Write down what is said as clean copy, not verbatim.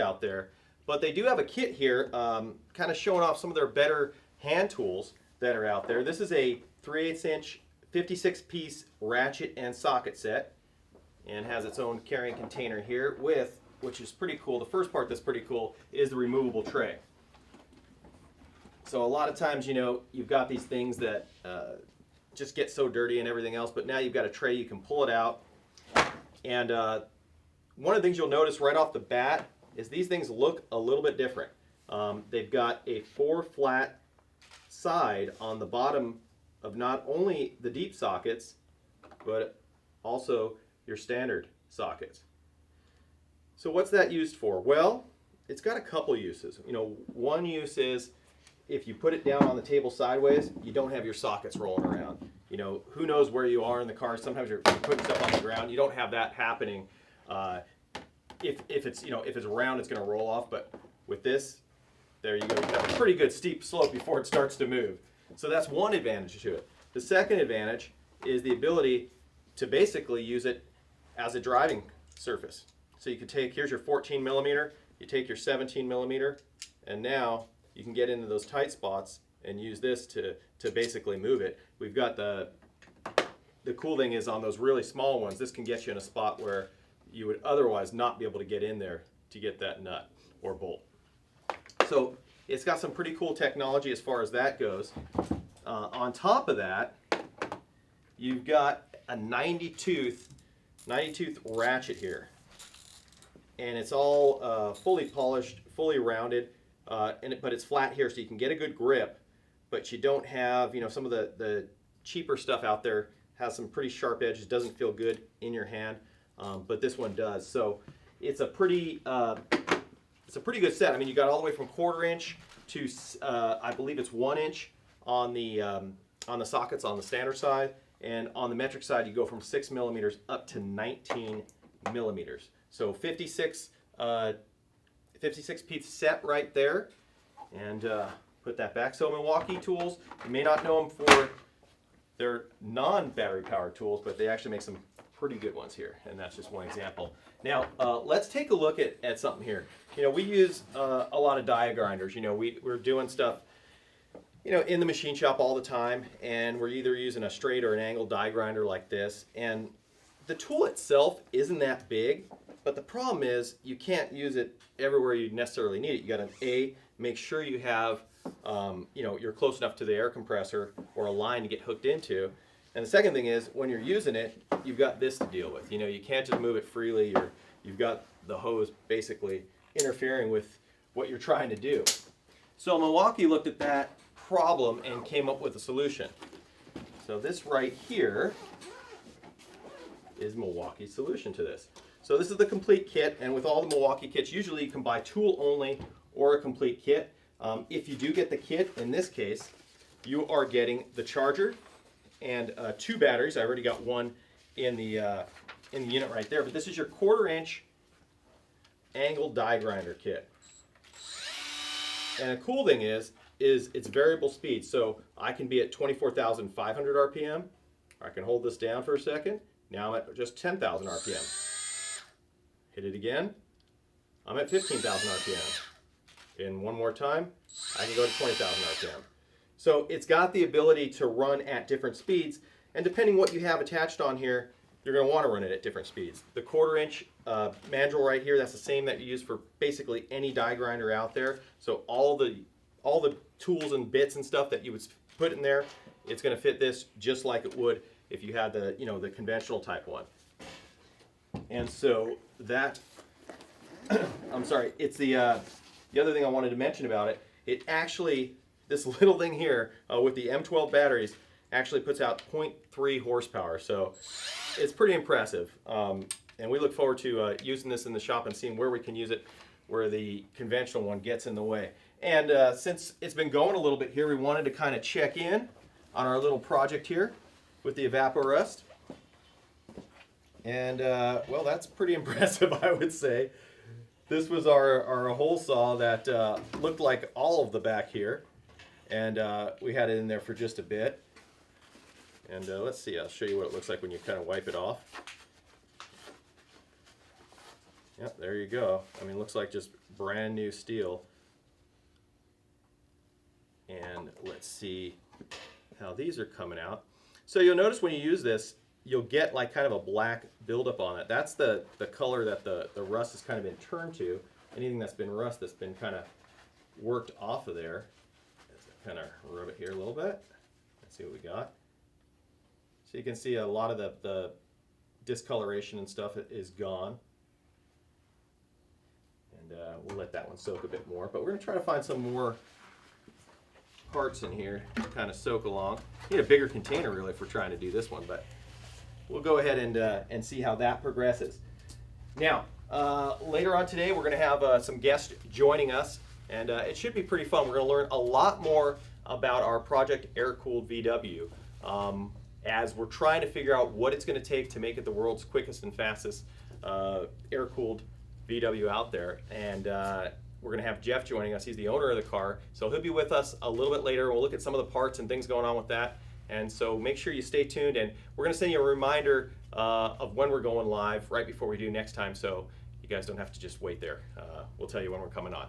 out there. But they do have a kit here, kind of showing off some of their better hand tools that are out there. This is a 3/8 inch 56-piece ratchet and socket set, and has its own carrying container here with, which is pretty cool. The first part that's pretty cool is the removable tray. So a lot of times, you know, you've got these things that just get so dirty and everything else, but now you've got a tray, you can pull it out. And one of the things you'll notice right off the bat is these things look a little bit different. They've got a 4 flat side on the bottom of not only the deep sockets, but also your standard sockets. So what's that used for? Well, it's got a couple uses. You know, one use is if you put it down on the table sideways, you don't have your sockets rolling around. You know, who knows where you are in the car? Sometimes you're putting stuff on the ground. You don't have that happening. If it's, you know, if it's round, it's going to roll off. But with this, there you go. You have a pretty good steep slope before it starts to move. So that's one advantage to it. The second advantage is the ability to basically use it as a driving surface. So you could take, here's your 14 millimeter, you take your 17 millimeter, and now you can get into those tight spots and use this to basically move it. We've got the cool thing is on those really small ones, this can get you in a spot where you would otherwise not be able to get in there to get that nut or bolt. So it's got some pretty cool technology as far as that goes. On top of that, you've got a 90 tooth ratchet here. And it's all fully polished, fully rounded, but it's flat here so you can get a good grip, but you don't have, you know, some of the cheaper stuff out there has some pretty sharp edges, doesn't feel good in your hand, but this one does. So it's a pretty good set. I mean, you got all the way from 1/4 inch to I believe it's 1 inch on the sockets on the standard side, and on the metric side you go from 6 millimeters up to 19 millimeters. So 56 piece set right there, and put that back. So Milwaukee tools, you may not know them for their non-battery powered tools, but they actually make some pretty good ones here, and that's just one example. Now let's take a look at something here. You know, we use a lot of die grinders. You know, we're doing stuff, you know, in the machine shop all the time, and we're either using a straight or an angled die grinder like this, and the tool itself isn't that big, but the problem is you can't use it everywhere you necessarily need it. You got to make sure you have, you know, you're close enough to the air compressor or a line to get hooked into. And the second thing is, when you're using it, you've got this to deal with. You know, you can't just move it freely. You've got the hose basically interfering with what you're trying to do. So Milwaukee looked at that problem and came up with a solution. So this right here is Milwaukee's solution to this. So this is the complete kit, and with all the Milwaukee kits, usually you can buy tool only or a complete kit. If you do get the kit, in this case, you are getting the charger and 2 batteries. I already got one in the unit right there, but this is your 1/4 inch angled die grinder kit. And the cool thing is it's variable speed. So I can be at 24,500 RPM, or I can hold this down for a second. Now I'm at just 10,000 RPM. Hit it again. I'm at 15,000 RPM. And one more time, I can go to 20,000 RPM. So it's got the ability to run at different speeds, and depending what you have attached on here, you're going to want to run it at different speeds. The 1/4 inch mandrel right here, that's the same that you use for basically any die grinder out there. So all the tools and bits and stuff that you would put in there, it's going to fit this just like it would if you had the, you know, the conventional type one. And so that, I'm sorry, it's the other thing I wanted to mention about it. It actually, this little thing here with the M12 batteries actually puts out 0.3 horsepower. So it's pretty impressive. And we look forward to using this in the shop and seeing where we can use it where the conventional one gets in the way. And since it's been going a little bit here, we wanted to kind of check in on our little project here with the Evaporust. And well, that's pretty impressive, I would say. This was our hole saw that looked like all of the back here, and we had it in there for just a bit. And let's see, I'll show you what it looks like when you kind of wipe it off. Yep, there you go. I mean, looks like just brand new steel. And let's see how these are coming out. So you'll notice when you use this, you'll get like kind of a black buildup on it. That's the color that the rust has kind of been turned to. Anything that's been rust that's been kind of worked off of there. Let's kind of rub it here a little bit. Let's see what we got. So you can see a lot of the discoloration and stuff is gone. And we'll let that one soak a bit more. But we're going to try to find some more parts in here to kind of soak along. Need a bigger container really if we're trying to do this one, but we'll go ahead and see how that progresses. Now, later on today, we're going to have some guests joining us, and it should be pretty fun. We're going to learn a lot more about our Project Air-Cooled VW as we're trying to figure out what it's going to take to make it the world's quickest and fastest air-cooled VW out there. And we're going to have Jeff joining us. He's the owner of the car, so he'll be with us a little bit later. We'll look at some of the parts and things going on with that. And so make sure you stay tuned, and we're going to send you a reminder of when we're going live right before we do next time, so you guys don't have to just wait there. We'll tell you when we're coming on.